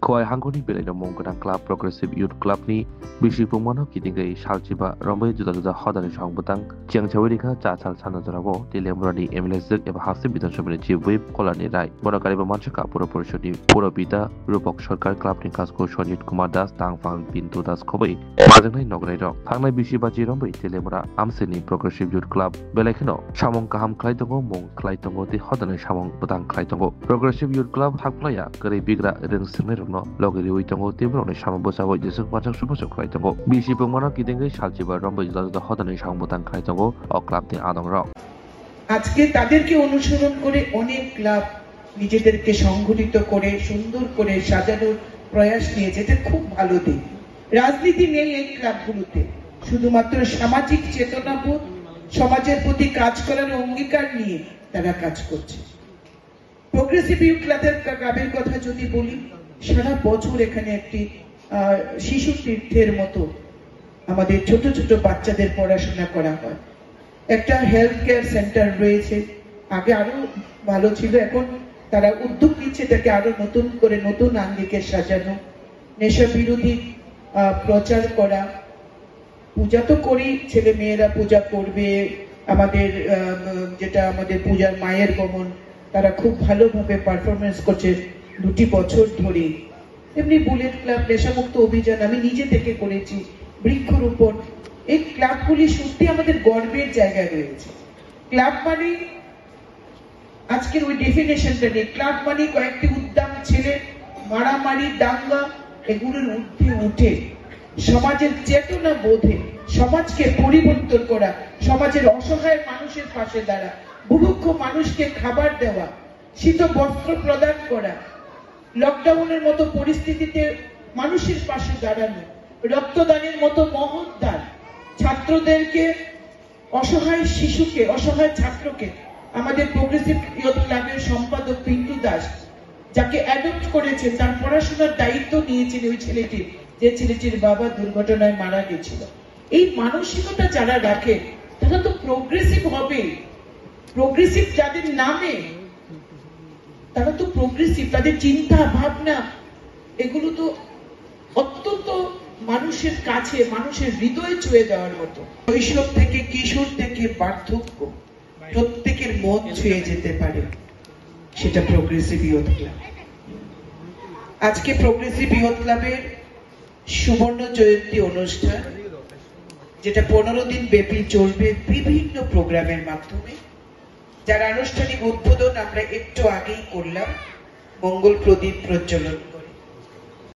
Kawai hangoni belai no mongkadang club Progressive Youth Club ni bisi pumano kitingai salchiba rombai juda hodani songbutang chiang chawirika chachal sana jorabo tilemrani MLSZ eba hasti বিধানসভার chief whip kolani rai bonakariba manchaka pura porishodi pura bida rupok sarkar club ni kasko Sonjit Kumar Das tangfang Pintu Das khobai majangnai nograi rok thangnai bisi baji rombai tilemra amseni Progressive Youth Club belai kheno samong kaham khlai tongo mong khlai tongo ti hodani samong butang khlai tongo Progressive Youth Club thakplaya gari bigra reng singnai logeri uitongo tibrone samabosabo jesuk pachak supasok khaitongo bisi pungmano kidengai salchiba rombo juda hodani sambutan khaitongo o club ni adong ro আজকে তাদেরকে অনুসরণ করে অনেক club নিজেদেরকে সংগঠিত করে সুন্দর করে সাজানোর প্রয়াস নিয়েছে এটা খুব ভালো দিক রাজনীতি নেই এই ক্লাবগুলোতে শুধুমাত্র সামাজিক চেতনাবোধ সমাজের প্রতি কাজ করার অঙ্গীকার নিয়ে তারা কাজ করছে প্রোগ্রেসিভ ইউথ ক্লাবের কথা যদি বলি সারা বছর এখানে একটি শিশু তীর্থের মতো আমাদের ছোট ছোট বাচ্চাদের পড়াশোনা করা হয় একটা হেলথ কেয়ার সেন্টার রয়েছে আগে আরো ভালো ছিল এখন তারা উদ্যোগ নিচ্ছে এটাকে আরো নতুন করে নতুন আঙ্গিকে সাজানো নেশা বিরোধী প্রচার করা পূজা তো করি ছেলে মেয়েরা পূজা করবে আমাদের যেটা আমাদের পূজার মায়ের গমন তারা খুব ভালোভাবে পারফরমেন্স করছে 2 বছর ধরে এমনি বুলেট ক্লাব নেশামুক্ত অভিযান আমি নিজে থেকে করেছি বৃক্ষরোপণ এই ক্লাবগুলি সত্যি আমাদের গর্বের জায়গায় রয়েছে ক্লাব মানে আজকের ওই ডেফিনেশনটা নেই ক্লাব মানে কয়েকটি উদ্দাম ছেলে মারামারি দাঙ্গা এগুলোর ঊর্ধ্বে উঠে সমাজের চেতনা বোধে সমাজকে পরিবর্তন করা সমাজের অসহায় মানুষের পাশে দাঁড়া বুভুক্ষ মানুষকে খাবার দেওয়া শীত বস্ত্র প্রদান করা লকডাউনের মতো পরিস্থিতিতে মানুষের পাশে দাঁড়ানো রক্তদানের মতো মহৎ দান ছাত্রদেরকে অসহায় শিশুকে অসহায় ছাত্রকে আমাদের প্রোগ্রেসিভ ইউথ ক্লাবের সম্পাদক পিন্টু দাস যাকে অ্যাডপ্ট করেছেন তার পড়াশোনার দায়িত্ব নিয়েছেন ওই ছেলেটির যে ছেলেটির বাবা দুর্ঘটনায় মারা গেছিল এই মানসিকতা যারা রাখে তারা তো প্রোগ্রেসিভ হবে প্রোগ্রেসিভ যাদের নামে তারা তো প্রোগ্রেসিভ তাদের চিন্তা ভাবনা এগুলো তো অত্যন্ত মানুষের কাছে মানুষের হৃদয়ে ছুঁয়ে যাওয়ার মতো শৈশব থেকে কিশোর থেকে বার্ধক্য প্রত্যেকের মন ছুঁয়ে যেতে পারে সেটা প্রোগ্রেসিভ ইউথ ক্লাব আজকে প্রোগ্রেসিভ ইউথ ক্লাবের সুবর্ণ জয়ন্তী অনুষ্ঠান যেটা 15 দিন ব্যাপী চলবে বিভিন্ন প্রোগ্রামের মাধ্যমে যার আনুষ্ঠানিক উদ্বোধন আমরা একটু আগেই করলাম মঙ্গল প্রদীপ প্রজ্বলন